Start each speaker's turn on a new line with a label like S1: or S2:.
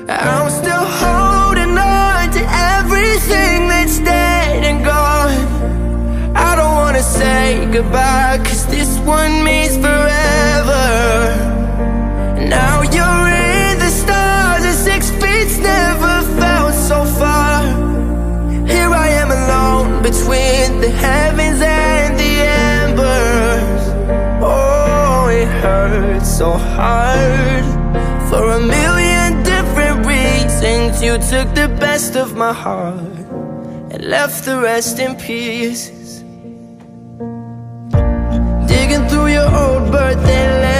S1: I'm still holding on to everything that's dead and gone. I don't wanna say goodbye, 'cause this one means forever. Now you're in the stars and 6 feet's never felt so far. Here I am alone between the heavens and the embers. Oh, it hurts so hard. For a million different reasons, you took the best of my heart and left the rest in pieces. Digging through your old birthday letter,